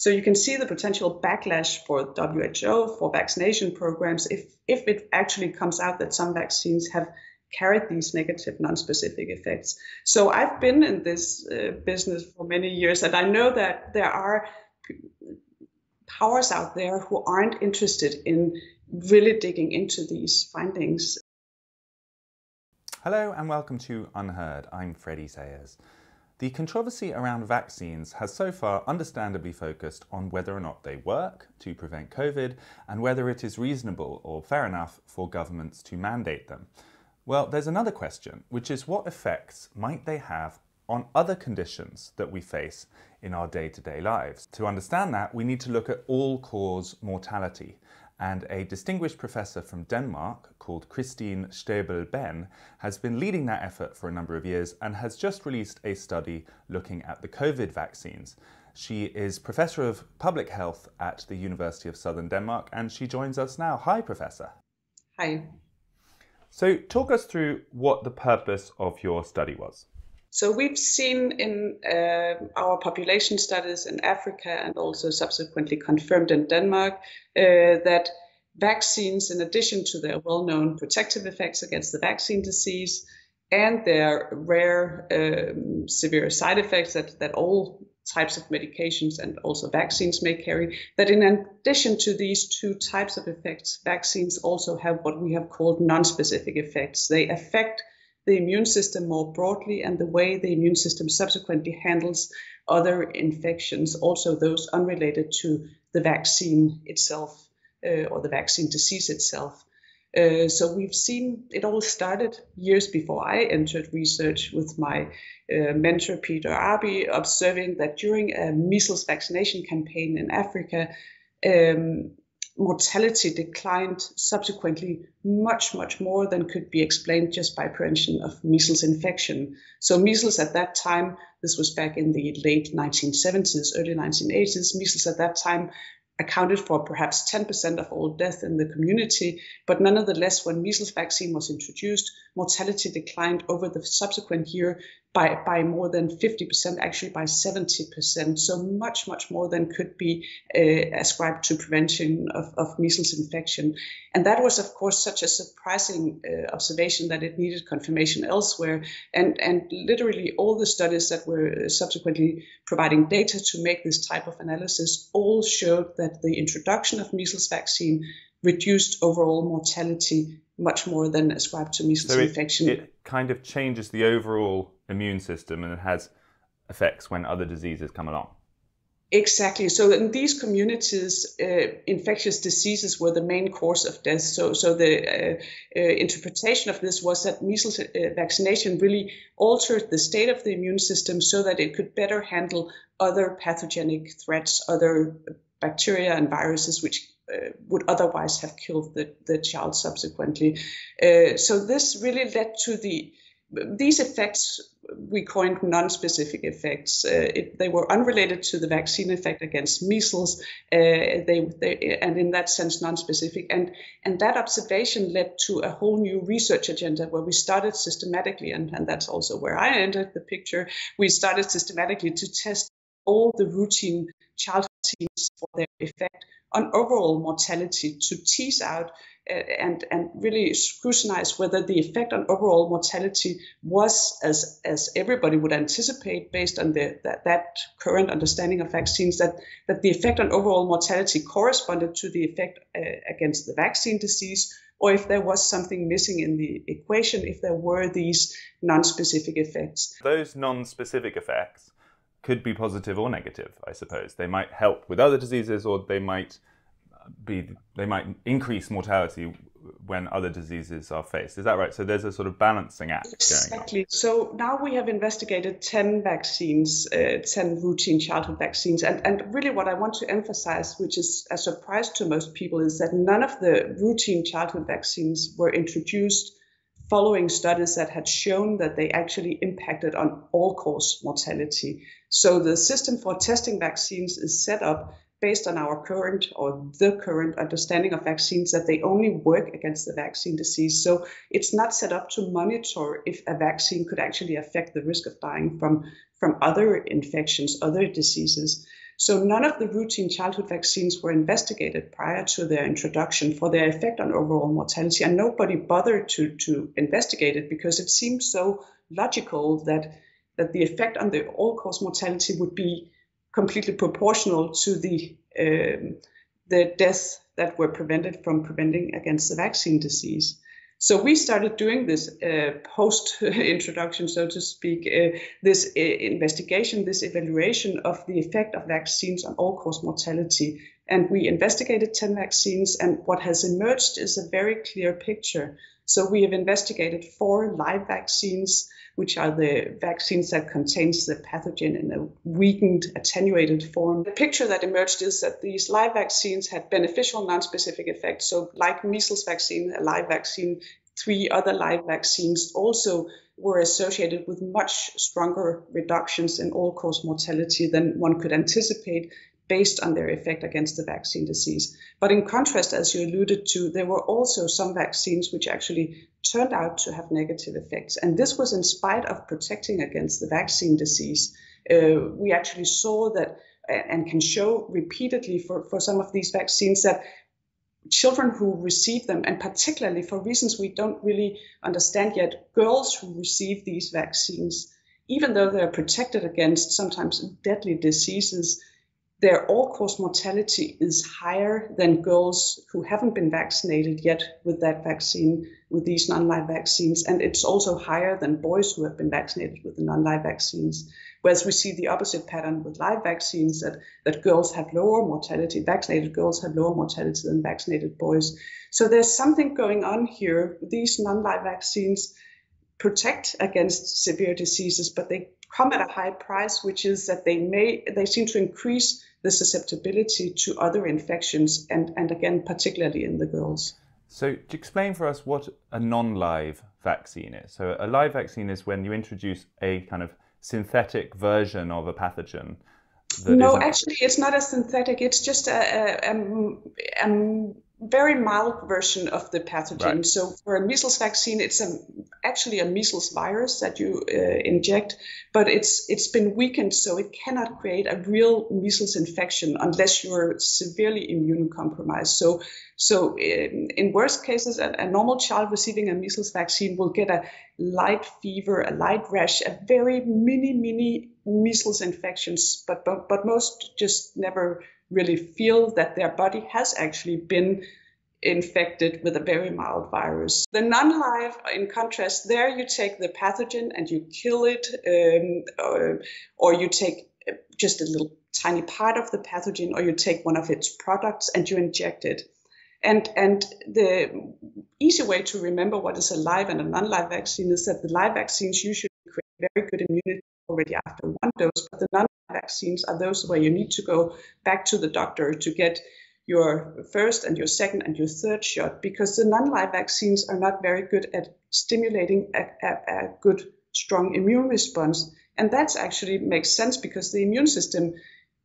So you can see the potential backlash for WHO, for vaccination programs, if it actually comes out that some vaccines have carried these negative non-specific effects. So I've been in this business for many years, and I know that there are powers out there who aren't interested in really digging into these findings. Hello and welcome to UnHerd. I'm Freddie Sayers. The controversy around vaccines has so far understandably focused on whether or not they work to prevent COVID and whether it is reasonable or fair enough for governments to mandate them. Well, there's another question, which is what effects might they have on other conditions that we face in our day-to-day lives? To understand that, we need to look at all-cause mortality. And a distinguished professor from Denmark called Stabell-Benn has been leading that effort for a number of years and has just released a study looking at the COVID vaccines. She is Professor of Public Health at the University of Southern Denmark, and she joins us now. Hi, Professor. Hi. So talk us through what the purpose of your study was. So we've seen in our population studies in Africa and also subsequently confirmed in Denmark that vaccines, in addition to their well-known protective effects against the vaccine disease and their rare severe side effects that all types of medications and also vaccines may carry, that in addition to these two types of effects, vaccines also have what we have called non-specific effects. They affect the immune system more broadly and the way the immune system subsequently handles other infections, also those unrelated to the vaccine itself or the vaccine disease itself. So we've seen it all started years before I entered research with my mentor, Peter Arby, observing that during a measles vaccination campaign in Africa, mortality declined subsequently much more than could be explained just by prevention of measles infection. So measles at that time, this was back in the late 1970s, early 1980s, measles at that time accounted for perhaps 10% of all death in the community, but nonetheless, when measles vaccine was introduced, mortality declined over the subsequent year by more than 50%, actually by 70%, so much more than could be ascribed to prevention of measles infection. And that was, of course, such a surprising observation that it needed confirmation elsewhere. And literally all the studies that were subsequently providing data to make this type of analysis all showed that the introduction of measles vaccine reduced overall mortality much more than ascribed to measles infection. It kind of changes the overall immune system and it has effects when other diseases come along. Exactly. So in these communities, infectious diseases were the main cause of death. So the interpretation of this was that measles vaccination really altered the state of the immune system so that it could better handle other pathogenic threats, other bacteria and viruses which would otherwise have killed the child subsequently. So this really led to these effects we coined non-specific effects. They were unrelated to the vaccine effect against measles, and in that sense non-specific. And that observation led to a whole new research agenda where we started systematically, and that's also where I entered the picture. We started systematically to test all the routine child vaccines for their effect on overall mortality, to tease out and really scrutinize whether the effect on overall mortality was, as everybody would anticipate based on that current understanding of vaccines, that the effect on overall mortality corresponded to the effect against the vaccine disease, or if there was something missing in the equation, if there were these non-specific effects. Those non-specific effects could be positive or negative, I suppose. They might help with other diseases, or they might increase mortality when other diseases are faced. Is that right? So there's a sort of balancing act going on. Exactly. So now we have investigated 10 vaccines, 10 routine childhood vaccines. And really what I want to emphasize, which is a surprise to most people, is that none of the routine childhood vaccines were introduced following studies that had shown that they actually impacted on all-cause mortality. So the system for testing vaccines is set up based on our current or the current understanding of vaccines that they only work against the vaccine disease. So it's not set up to monitor if a vaccine could actually affect the risk of dying from other infections, other diseases. So none of the routine childhood vaccines were investigated prior to their introduction for their effect on overall mortality, and nobody bothered to investigate it because it seemed so logical that the effect on the all-cause mortality would be completely proportional to the deaths that were prevented from preventing against the vaccine disease. So we started doing this post-introduction, so to speak, this investigation, this evaluation of the effect of vaccines on all-cause mortality. And we investigated 10 vaccines, and what has emerged is a very clear picture. So we have investigated 4 live vaccines, which are the vaccines that contains the pathogen in a weakened, attenuated form. The picture that emerged is that these live vaccines had beneficial non-specific effects. So like measles vaccine, a live vaccine, 3 other live vaccines also were associated with much stronger reductions in all-cause mortality than one could anticipate based on their effect against the vaccine disease. But in contrast, as you alluded to, there were also some vaccines which actually turned out to have negative effects. And this was in spite of protecting against the vaccine disease. We actually saw that and can show repeatedly for some of these vaccines that children who receive them, and particularly for reasons we don't really understand yet, girls who receive these vaccines, even though they're protected against sometimes deadly diseases, their all-cause mortality is higher than girls who haven't been vaccinated yet with that vaccine, with these non-live vaccines. And it's also higher than boys who have been vaccinated with the non-live vaccines. Whereas we see the opposite pattern with live vaccines, that girls have lower mortality, vaccinated girls have lower mortality than vaccinated boys. So there's something going on here. These non-live vaccines protect against severe diseases, but they come at a high price, which is that they seem to increase the susceptibility to other infections, and again, particularly in the girls. So to explain for us what a non-live vaccine is. So a live vaccine is when you introduce a kind of synthetic version of a pathogen. No, actually, it's not a synthetic. It's just a very mild version of the pathogen. Right. So for a measles vaccine, it's actually a measles virus that you inject, but it's been weakened, so it cannot create a real measles infection unless you're severely immunocompromised. So in worst cases, a normal child receiving a measles vaccine will get a light fever, a light rash, a very mini measles infections, but most just never really feel that their body has actually been infected with a very mild virus. The non-live, in contrast, there you take the pathogen and you kill it, or you take just a little tiny part of the pathogen, or you take one of its products and you inject it. And the easy way to remember what is a live and a non-live vaccine is that the live vaccines usually create very good immunity already after one dose, but the non-live vaccines are those where you need to go back to the doctor to get your first and your second and your third shot, because the non-live vaccines are not very good at stimulating a good, strong immune response. And that actually makes sense because the immune system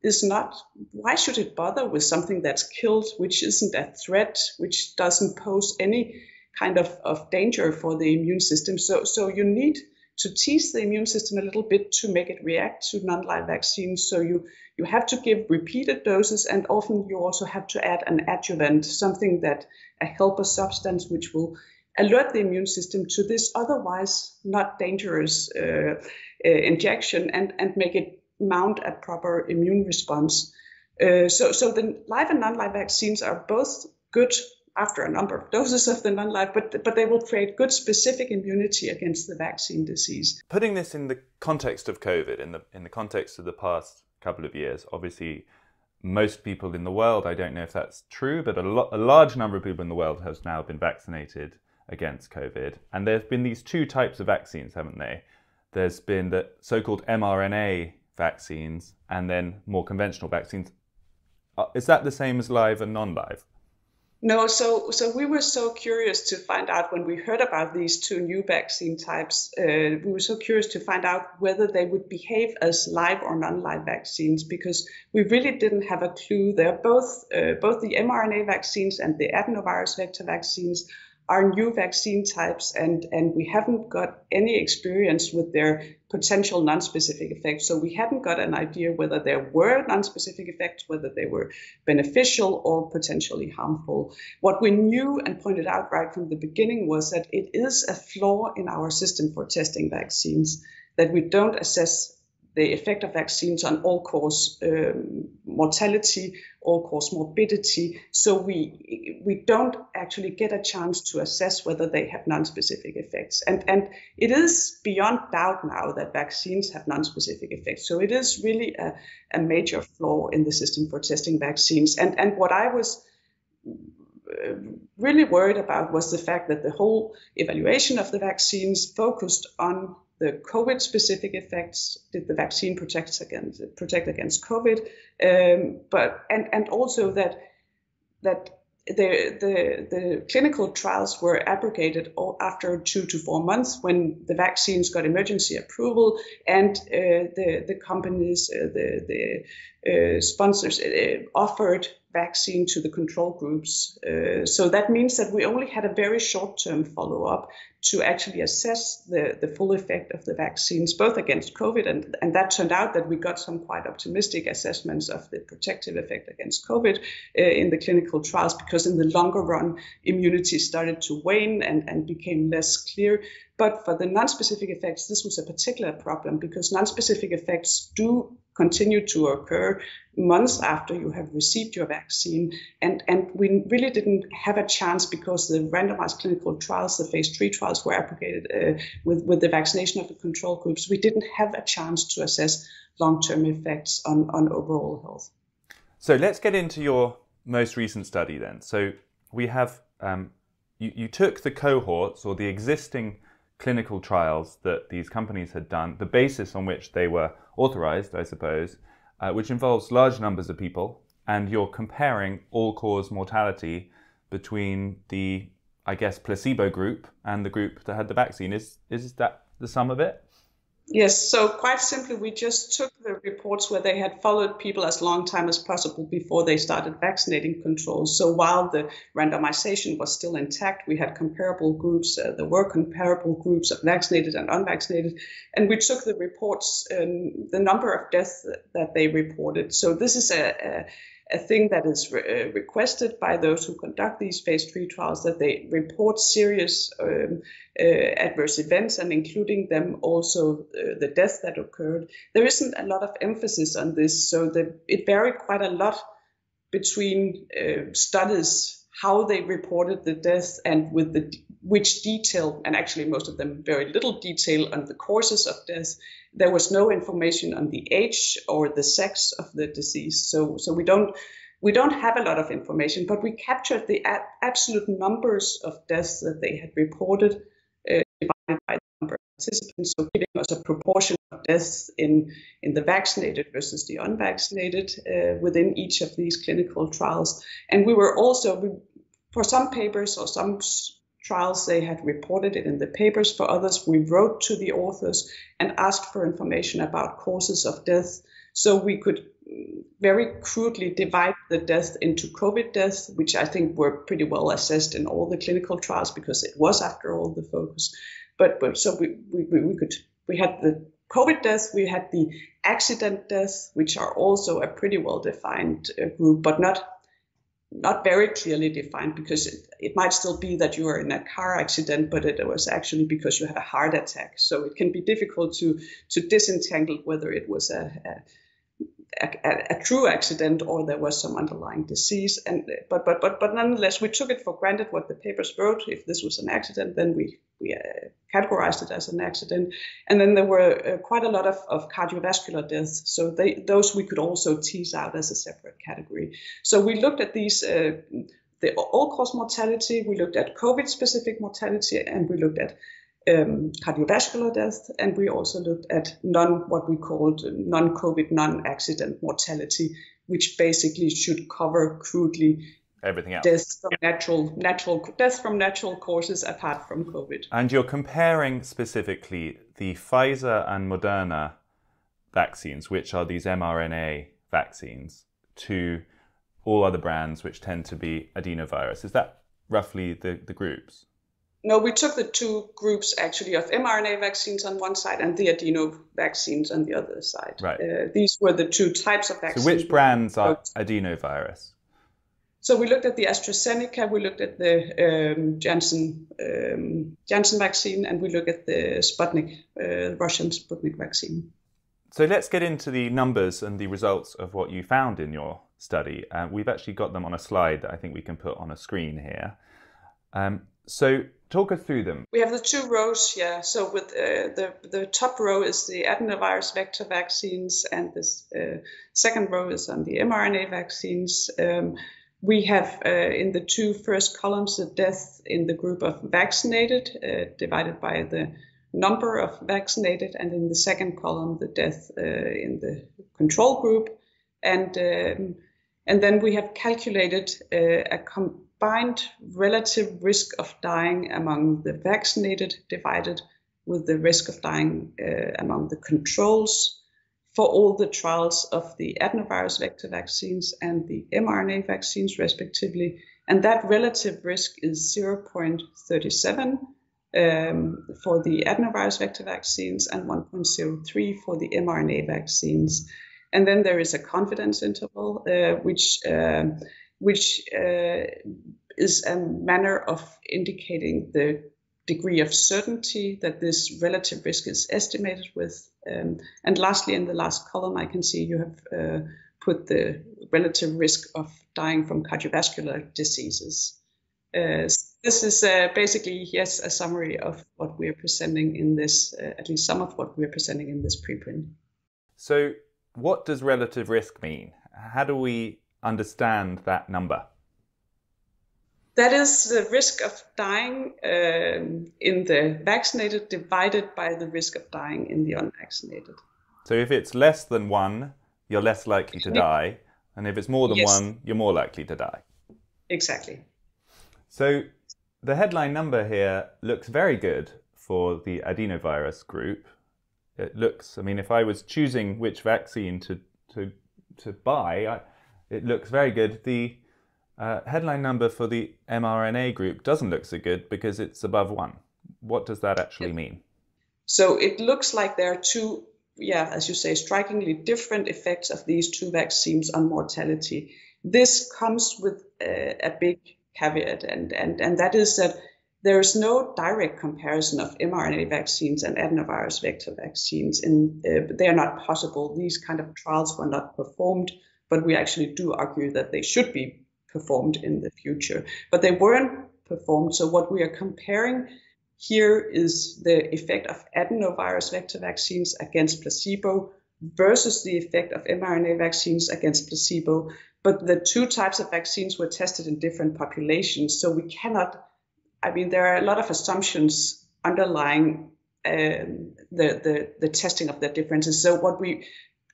is not, why should it bother with something that's killed, which isn't a threat, which doesn't pose any kind of danger for the immune system? So you need to tease the immune system a little bit to make it react to non-live vaccines. So you have to give repeated doses, and often you also have to add an adjuvant, something that a helper substance which will alert the immune system to this otherwise not dangerous injection and make it mount a proper immune response. So the live and non-live vaccines are both good after a number of doses of the non-live, but they will create good specific immunity against the vaccine disease. Putting this in the context of COVID, in the context of the past couple of years, obviously most people in the world, I don't know if that's true, but a large number of people in the world has now been vaccinated against COVID. And there's been these 2 types of vaccines, haven't they? There's been the so-called mRNA vaccines and then more conventional vaccines. Is that the same as live and non-live? No, so we were so curious to find out when we heard about these 2 new vaccine types. We were so curious to find out whether they would behave as live or non-live vaccines, because we really didn't have a clue. They're both the mRNA vaccines and the adenovirus vector vaccines are new vaccine types, and we haven't got any experience with their potential non-specific effects. So we hadn't got an idea whether there were non-specific effects, whether they were beneficial or potentially harmful. What we knew and pointed out right from the beginning was that it is a flaw in our system for testing vaccines, that we don't assess the effect of vaccines on all-cause mortality, all-cause morbidity. So we don't actually get a chance to assess whether they have non-specific effects. And it is beyond doubt now that vaccines have non-specific effects. So it is really a major flaw in the system for testing vaccines. And what I was really worried about was the fact that the whole evaluation of the vaccines focused on the COVID-specific effects. Did the vaccine protect against COVID? But also that the clinical trials were abrogated after 2 to 4 months when the vaccines got emergency approval, and the companies, the sponsors offered vaccine to the control groups. So that means that we only had a very short-term follow-up to actually assess the full effect of the vaccines, both against COVID, and that turned out that we got some quite optimistic assessments of the protective effect against COVID in the clinical trials, because in the longer run, immunity started to wane and became less clear. But for the non-specific effects, this was a particular problem, because non-specific effects do continue to occur months after you have received your vaccine. And we really didn't have a chance, because the randomized clinical trials, the phase 3 trials, were abrogated with the vaccination of the control groups. We didn't have a chance to assess long-term effects on overall health. So let's get into your most recent study then. So we have, you took the cohorts or the existing clinical trials that these companies had done, the basis on which they were authorized, I suppose, which involves large numbers of people, and you're comparing all-cause mortality between the, I guess, placebo group and the group that had the vaccine. Is that the sum of it? Yes, so quite simply, we just took the reports where they had followed people as long time as possible before they started vaccinating controls. So while the randomization was still intact, we had comparable groups. There were comparable groups of vaccinated and unvaccinated. And we took the reports, the number of deaths that they reported. So this is a thing that is requested by those who conduct these phase 3 trials, that they report serious adverse events, and including them also the death that occurred. There isn't a lot of emphasis on this, so it varied quite a lot between studies, how they reported the death and with which detail, and actually most of them very little detail on the causes of death. There was no information on the age or the sex of the disease. So we don't have a lot of information, but we captured the absolute numbers of deaths that they had reported, divided by the number of participants, so giving us a proportion of deaths in the vaccinated versus the unvaccinated within each of these clinical trials. And we were also, for some papers or some trials, they had reported it in the papers. For others, we wrote to the authors and asked for information about causes of death, so we could very crudely divide the death into COVID deaths, which I think were pretty well assessed in all the clinical trials, because it was, after all, the focus. But so we had the COVID deaths, we had the accident deaths, which are also a pretty well defined group, but not very clearly defined, because it might still be that you were in a car accident, but it was actually because you had a heart attack. So it can be difficult to disentangle whether it was a true accident or there was some underlying disease. But nonetheless, we took it for granted what the papers wrote. If this was an accident, then we categorized it as an accident. And then there were quite a lot of cardiovascular deaths. So those we could also tease out as a separate category. So we looked at these, the all-cause mortality, we looked at COVID-specific mortality, and we looked at cardiovascular death, and we also looked at what we called non-COVID, non-accident mortality, which basically should cover crudely everything else. Deaths from natural causes apart from COVID. And you're comparing specifically the Pfizer and Moderna vaccines, which are these mRNA vaccines, to all other brands which tend to be adenovirus. Is that roughly the groups? No, we took the two groups actually of mRNA vaccines on one side and the adeno vaccines on the other side. Right. These were the two types of vaccines. So which brands are adenovirus? So we looked at the AstraZeneca, we looked at the Janssen vaccine, and we looked at the Sputnik, Russian Sputnik vaccine. So let's get into the numbers and the results of what you found in your study. We've actually got them on a slide that I think we can put on a screen here. So talk us through them. We have the two rows here. So with the top row is the adenovirus vector vaccines, and this second row is on the mRNA vaccines. We have in the two first columns the death in the group of vaccinated divided by the number of vaccinated, and in the second column the death in the control group, and then we have calculated a combined relative risk of dying among the vaccinated divided with the risk of dying among the controls for all the trials of the adenovirus vector vaccines and the mRNA vaccines respectively, and that relative risk is 0.37 for the adenovirus vector vaccines and 1.03 for the mRNA vaccines. And then there is a confidence interval, which is a manner of indicating the degree of certainty that this relative risk is estimated with. And lastly, in the last column, I can see you have put the relative risk of dying from cardiovascular diseases. This is basically, yes, a summary of what we are presenting in this, at least some of what we are presenting in this preprint. So what does relative risk mean? How do we understand that number? That is the risk of dying in the vaccinated divided by the risk of dying in the unvaccinated. So if it's less than 1, you're less likely to die. And if it's more than 1, you're more likely to die. Exactly. So the headline number here looks very good for the adenovirus group. It looks, I mean, if I was choosing which vaccine to buy, it looks very good. The headline number for the mRNA group doesn't look so good because it's above 1. What does that actually mean? So it looks like there are two, as you say, strikingly different effects of these two vaccines on mortality. This comes with a big caveat, and that is that there is no direct comparison of mRNA vaccines and adenovirus vector vaccines. They are not possible. These kind of trials were not performed, but we actually do argue that they should be performed in the future. But they weren't performed, so what we are comparing here is the effect of adenovirus vector vaccines against placebo versus the effect of mRNA vaccines against placebo. But the two types of vaccines were tested in different populations, so we cannot, I mean, there are a lot of assumptions underlying the testing of the differences. So what we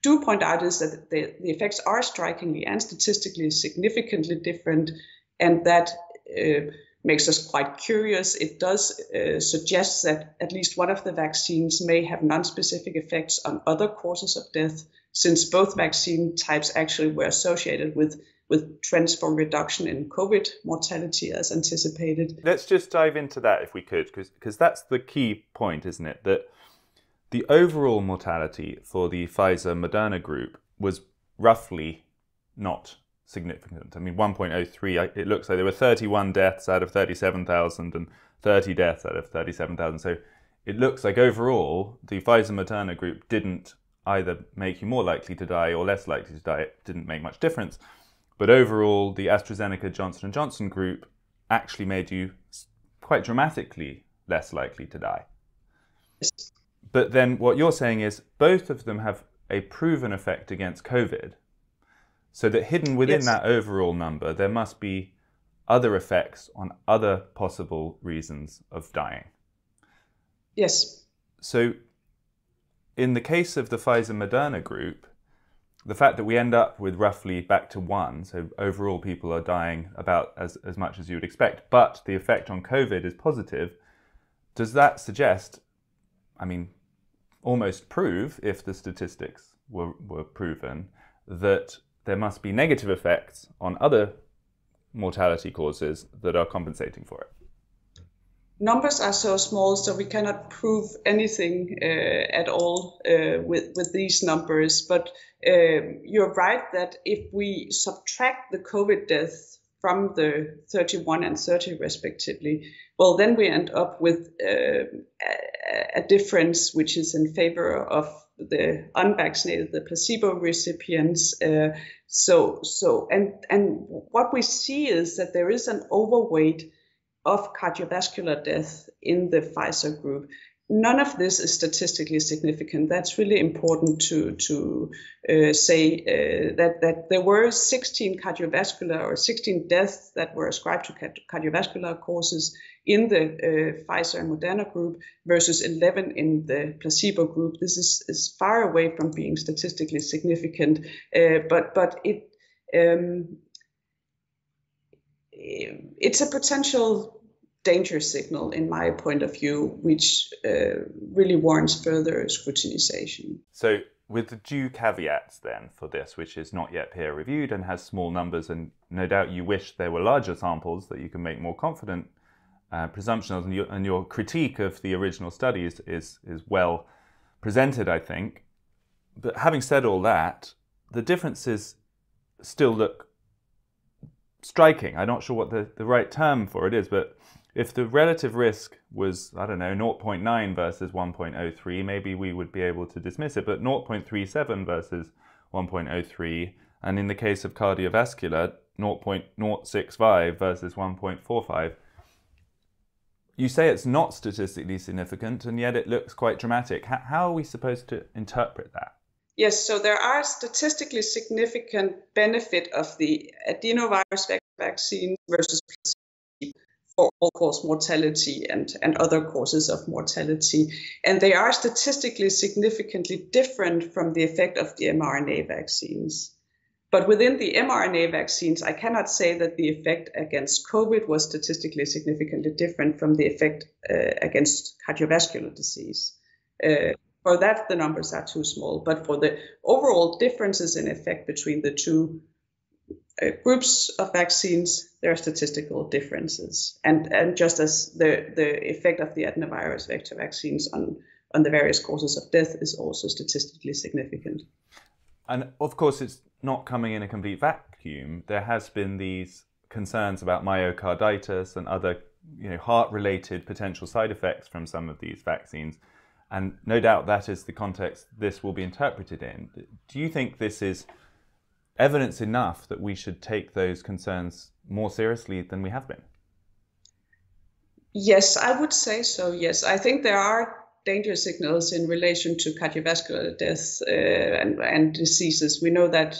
do point out is that the effects are strikingly and statistically significantly different, and that makes us quite curious. It does suggest that at least one of the vaccines may have non-specific effects on other causes of death, since both vaccine types actually were associated with trends for reduction in COVID mortality as anticipated. Let's just dive into that if we could, because that's the key point, isn't it? That the overall mortality for the Pfizer-Moderna group was roughly not significant. I mean, 1.03, it looks like there were 31 deaths out of 37,000 and 30 deaths out of 37,000. So it looks like overall, the Pfizer-Moderna group didn't either make you more likely to die or less likely to die. It didn't make much difference. But overall, the AstraZeneca Johnson & Johnson group actually made you quite dramatically less likely to die. Yes. But then what you're saying is both of them have a proven effect against COVID, so that hidden within that overall number, there must be other effects on other possible reasons of dying. Yes. So in the case of the Pfizer-Moderna group, the fact that we end up with roughly back to 1, so overall people are dying about as much as you would expect, but the effect on COVID is positive, does that suggest, I mean, almost prove, if the statistics were proven, that there must be negative effects on other mortality causes that are compensating for it? Numbers are so small, so we cannot prove anything at all with these numbers. But you're right that if we subtract the COVID deaths from the 31 and 30 respectively, well, then we end up with a difference which is in favor of the unvaccinated, the placebo recipients. And what we see is that there is an overweight of cardiovascular death in the Pfizer group. None of this is statistically significant. That's really important to say that there were 16 cardiovascular or 16 deaths that were ascribed to cardiovascular causes in the Pfizer-Moderna group versus 11 in the placebo group. This is far away from being statistically significant, but it's a potential danger signal, in my point of view, which really warrants further scrutinization. So with the due caveats then for this, which is not yet peer reviewed and has small numbers, and no doubt you wish there were larger samples that you can make more confident presumptions, and your critique of the original studies is well presented, I think. But having said all that, the differences still look striking. I'm not sure what the right term for it is, but if the relative risk was, I don't know, 0.9 versus 1.03, maybe we would be able to dismiss it, but 0.37 versus 1.03, and in the case of cardiovascular, 0.065 versus 1.45. You say it's not statistically significant, and yet it looks quite dramatic. How are we supposed to interpret that? Yes, so there are statistically significant benefit of the adenovirus vaccine versus placebo for all-cause mortality and other causes of mortality. And they are statistically significantly different from the effect of the mRNA vaccines. But within the mRNA vaccines, I cannot say that the effect against COVID was statistically significantly different from the effect against cardiovascular disease. For that, the numbers are too small. But for the overall differences in effect between the two groups of vaccines, there are statistical differences. And just as the effect of the adenovirus vector vaccines on the various causes of death is also statistically significant. And of course, it's not coming in a complete vacuum. There has been these concerns about myocarditis and other heart-related potential side effects from some of these vaccines. And no doubt that is the context this will be interpreted in. Do you think this is evidence enough that we should take those concerns more seriously than we have been? Yes, I would say so, yes. I think there are danger signals in relation to cardiovascular deaths and diseases. We know that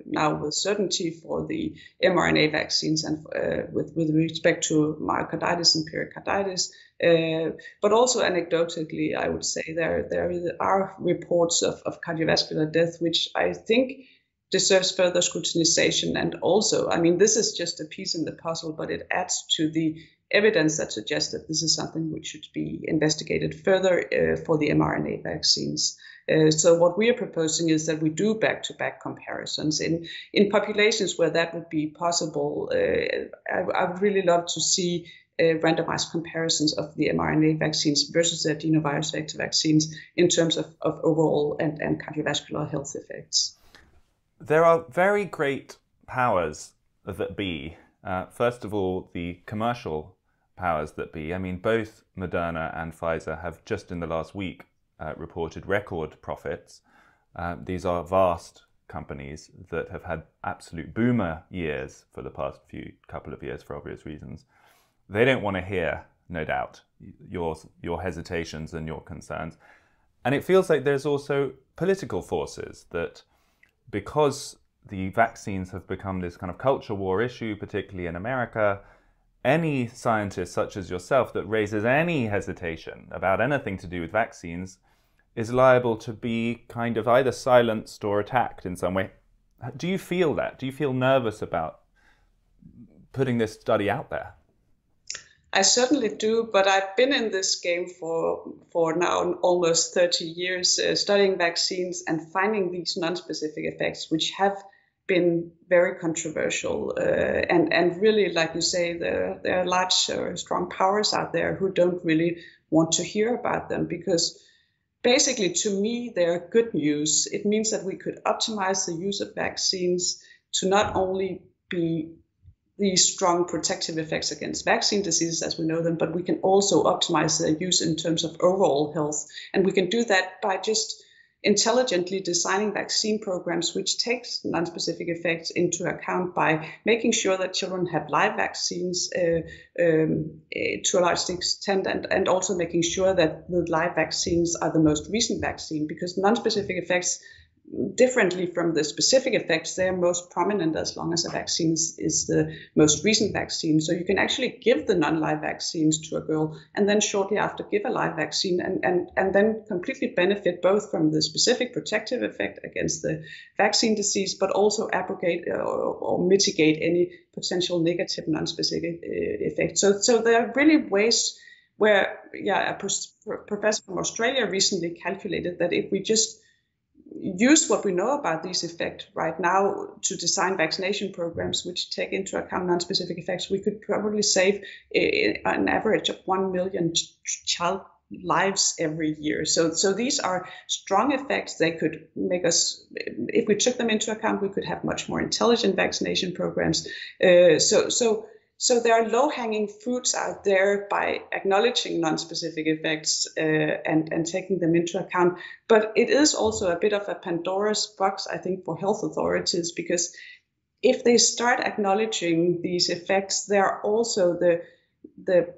now with certainty for the mRNA vaccines and with respect to myocarditis and pericarditis. But also anecdotally, I would say there are reports of cardiovascular death, which I think deserves further scrutinization. And also, I mean, this is just a piece in the puzzle, but it adds to the evidence that suggests that this is something which should be investigated further for the mRNA vaccines. So what we are proposing is that we do back-to-back comparisons in populations where that would be possible. I would really love to see randomized comparisons of the mRNA vaccines versus the adenovirus vector vaccines in terms of overall and cardiovascular health effects. There are very great powers that be. First of all, the commercial powers that be. I mean, both Moderna and Pfizer have just in the last week reported record profits. These are vast companies that have had absolute boomer years for the past couple of years for obvious reasons. They don't want to hear, no doubt, your hesitations and your concerns. And it feels like there's also political forces that, because the vaccines have become this kind of culture war issue, particularly in America, any scientist such as yourself that raises any hesitation about anything to do with vaccines is liable to be kind of either silenced or attacked in some way. Do you feel that? Do you feel nervous about putting this study out there? I certainly do, but I've been in this game for now almost 30 years, studying vaccines and finding these non-specific effects, which have been very controversial, and really, like you say, there are large, strong powers out there who don't really want to hear about them, because basically, to me, they're good news. It means that we could optimize the use of vaccines to not only be these strong protective effects against vaccine diseases as we know them, but we can also optimize their use in terms of overall health. And we can do that by just intelligently designing vaccine programs which takes non-specific effects into account, by making sure that children have live vaccines to a large extent, and also making sure that the live vaccines are the most recent vaccine, because non-specific effects, differently from the specific effects, they're most prominent as long as a vaccine is the most recent vaccine. So you can actually give the non-live vaccines to a girl and then shortly after give a live vaccine, and then completely benefit both from the specific protective effect against the vaccine disease, but also abrogate or mitigate any potential negative non-specific effects. So there are really ways where, a professor from Australia recently calculated that if we just use what we know about these effects right now to design vaccination programs which take into account non-specific effects, we could probably save an average of 1 million child lives every year. So these are strong effects. They could make us, if we took them into account, we could have much more intelligent vaccination programs. So there are low-hanging fruits out there by acknowledging non-specific effects and taking them into account. But it is also a bit of a Pandora's box, I think, for health authorities, because if they start acknowledging these effects, there are also the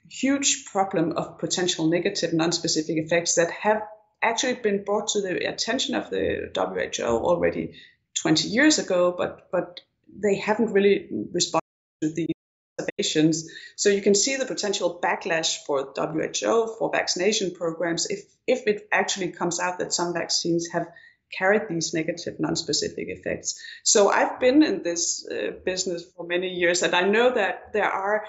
huge problem of potential negative non-specific effects that have actually been brought to the attention of the WHO already 20 years ago, but they haven't really responded to the observations. So you can see the potential backlash for WHO, for vaccination programs, if it actually comes out that some vaccines have carried these negative non-specific effects. So I've been in this business for many years, and I know that there are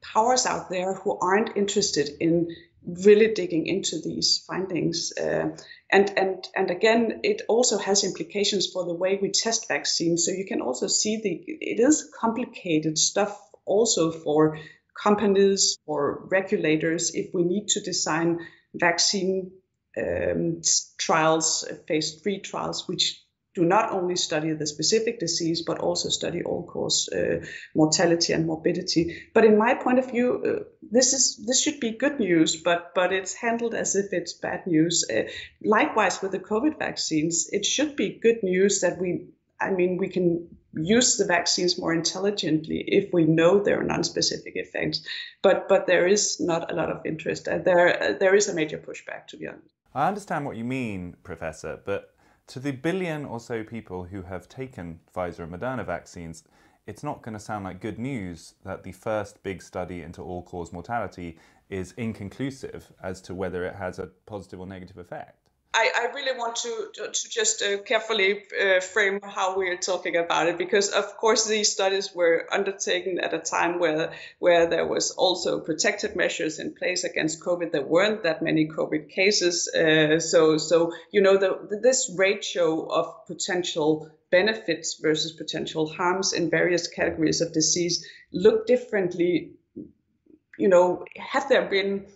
powers out there who aren't interested in really digging into these findings. And again, it also has implications for the way we test vaccines. So you can also see it is complicated stuff also for companies or regulators if we need to design vaccine trials, phase 3 trials, which do not only study the specific disease, but also study all-cause mortality and morbidity. But in my point of view, this should be good news, but it's handled as if it's bad news. Likewise with the COVID vaccines, it should be good news that we can use the vaccines more intelligently if we know there are non-specific effects. But there is not a lot of interest. There is a major pushback, to be honest. I understand what you mean, Professor, but to the billion or so people who have taken Pfizer-Moderna vaccines, it's not going to sound like good news that the first big study into all-cause mortality is inconclusive as to whether it has a positive or negative effect. I really want to just carefully frame how we're talking about it, because of course these studies were undertaken at a time where there was also protective measures in place against COVID. There weren't that many COVID cases, so you know this ratio of potential benefits versus potential harms in various categories of disease look differently. You know, had there been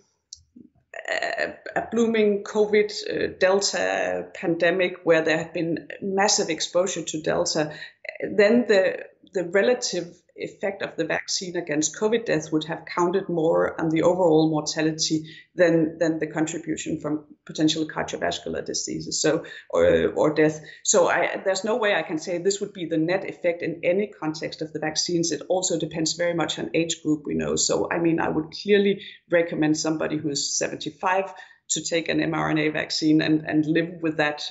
a blooming COVID Delta pandemic where there had been massive exposure to Delta, then the relative effect of the vaccine against COVID death would have counted more on the overall mortality than the contribution from potential cardiovascular diseases or death. So there's no way I can say this would be the net effect in any context of the vaccines. It also depends very much on age group, we know. So I mean, I would clearly recommend somebody who is 75 to take an mRNA vaccine and live with that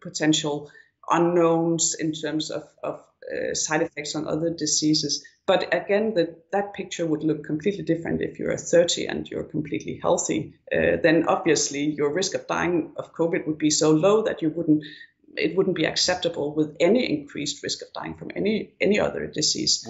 potential unknowns in terms of side effects on other diseases. But again, that picture would look completely different if you're 30 and you're completely healthy. Then obviously your risk of dying of COVID would be so low that it wouldn't be acceptable with any increased risk of dying from any other disease.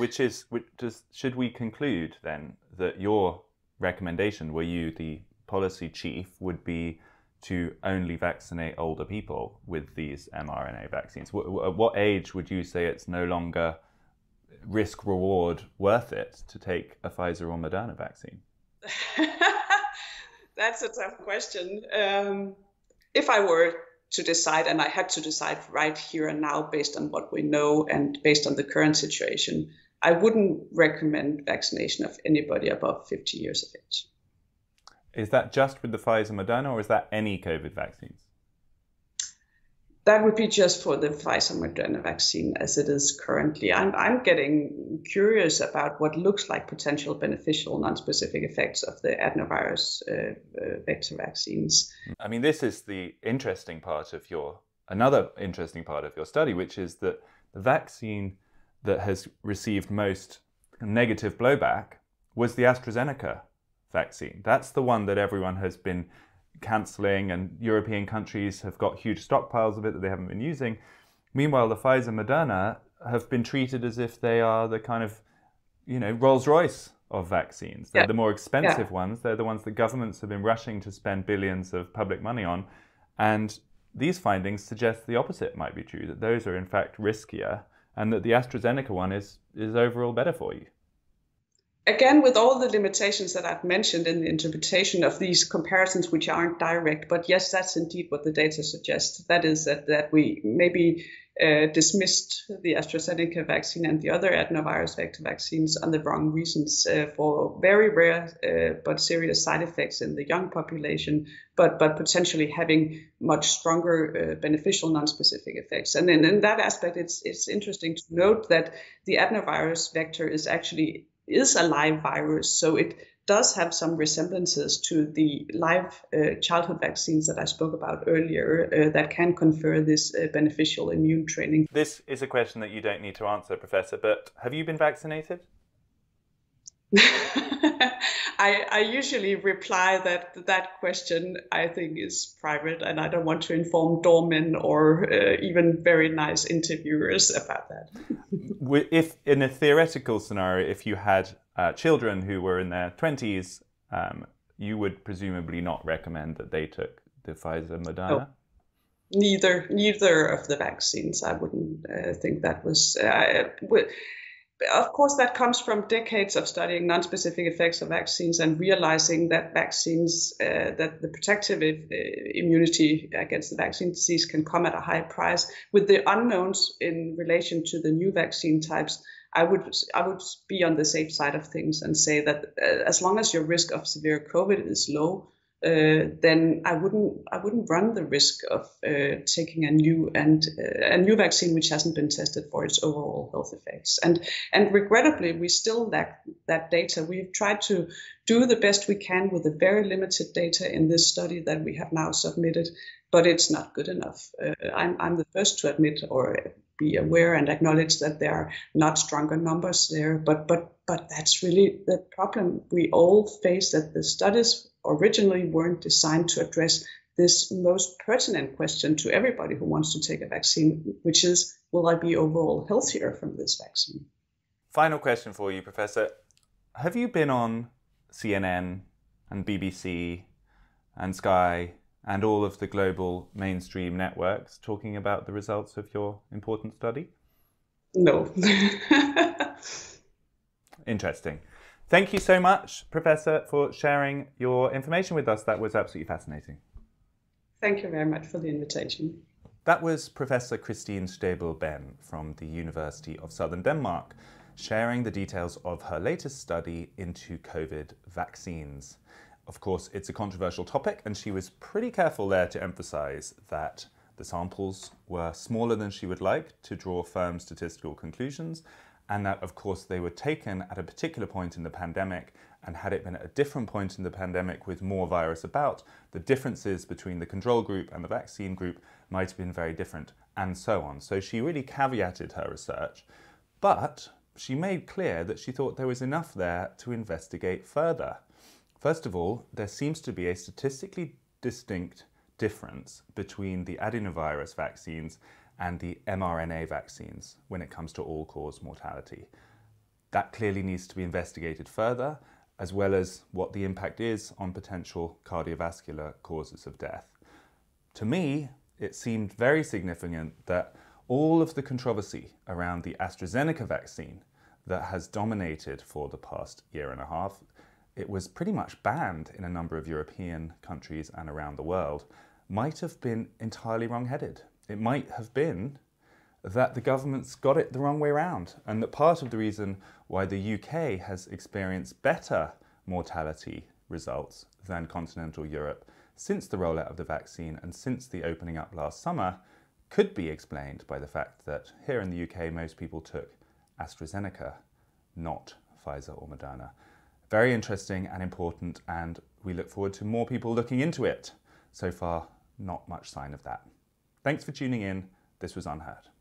Should we conclude then that your recommendation, were you the policy chief, would be to only vaccinate older people with these mRNA vaccines? At what age would you say it's no longer risk-reward worth it to take a Pfizer or Moderna vaccine? That's a tough question. If I were to decide, and I had to decide right here and now based on what we know and based on the current situation, I wouldn't recommend vaccination of anybody above 50 years of age. Is that just with the Pfizer-Moderna, or is that any COVID vaccines? That would be just for the Pfizer-Moderna vaccine as it is currently. I'm getting curious about what looks like potential beneficial non-specific effects of the adenovirus vector vaccines. I mean, this is the interesting part of another interesting part of your study, which is that the vaccine that has received most negative blowback was the AstraZeneca vaccine. That's the one that everyone has been cancelling, and European countries have got huge stockpiles of it that they haven't been using. Meanwhile, the Pfizer-Moderna have been treated as if they are the kind of, Rolls-Royce of vaccines. They're the more expensive ones. They're the ones that governments have been rushing to spend billions of public money on. And these findings suggest the opposite might be true, that those are in fact riskier, and that the AstraZeneca one is overall better for you. Again, with all the limitations that I've mentioned in the interpretation of these comparisons, which aren't direct, but yes, that's indeed what the data suggests. That is that we maybe dismissed the AstraZeneca vaccine and the other adenovirus vector vaccines on the wrong reasons for very rare but serious side effects in the young population, but potentially having much stronger beneficial non-specific effects. And in that aspect, it's interesting to note that the adenovirus vector is a live virus, so it does have some resemblances to the live childhood vaccines that I spoke about earlier that can confer this beneficial immune training. This is a question that you don't need to answer, Professor, but have you been vaccinated? I usually reply that question, I think, is private, and I don't want to inform doormen or even very nice interviewers about that. If in a theoretical scenario, if you had children who were in their 20s, you would presumably not recommend that they took the Pfizer-Moderna? No. Neither of the vaccines. I wouldn't think that was... Of course, that comes from decades of studying non-specific effects of vaccines and realizing that vaccines, that the protective immunity against the vaccine disease can come at a high price. With the unknowns in relation to the new vaccine types, I would be on the safe side of things and say that as long as your risk of severe COVID is low, then I wouldn't run the risk of taking a new vaccine which hasn't been tested for its overall health effects. And regrettably, we still lack that data. We've tried to do the best we can with the very limited data in this study that we have now submitted, but it's not good enough. I'm the first to admit or be aware and acknowledge that there are not stronger numbers there, but that's really the problem we all face, that the studies originally weren't designed to address this most pertinent question to everybody who wants to take a vaccine, which is, will I be overall healthier from this vaccine? Final question for you, Professor. Have you been on CNN and BBC and Sky and all of the global mainstream networks talking about the results of your important study? No. Interesting. Thank you so much, Professor, for sharing your information with us. That was absolutely fascinating. Thank you very much for the invitation. That was Professor Christine Stabell-Benn from the University of Southern Denmark, sharing the details of her latest study into COVID vaccines. Of course, it's a controversial topic, and she was pretty careful there to emphasize that the samples were smaller than she would like to draw firm statistical conclusions, and that, of course, they were taken at a particular point in the pandemic, and had it been at a different point in the pandemic with more virus about, the differences between the control group and the vaccine group might have been very different, and so on. So she really caveated her research, but she made clear that she thought there was enough there to investigate further. First of all, there seems to be a statistically distinct difference between the adenovirus vaccines and the mRNA vaccines when it comes to all-cause mortality. That clearly needs to be investigated further, as well as what the impact is on potential cardiovascular causes of death. To me, it seemed very significant that all of the controversy around the AstraZeneca vaccine that has dominated for the past year and a half, it was pretty much banned in a number of European countries and around the world, might have been entirely wrong-headed. It might have been that the governments got it the wrong way around, and that part of the reason why the UK has experienced better mortality results than continental Europe since the rollout of the vaccine and since the opening up last summer could be explained by the fact that here in the UK most people took AstraZeneca, not Pfizer or Moderna. Very interesting and important, and we look forward to more people looking into it. So far, not much sign of that. Thanks for tuning in. This was UnHerd.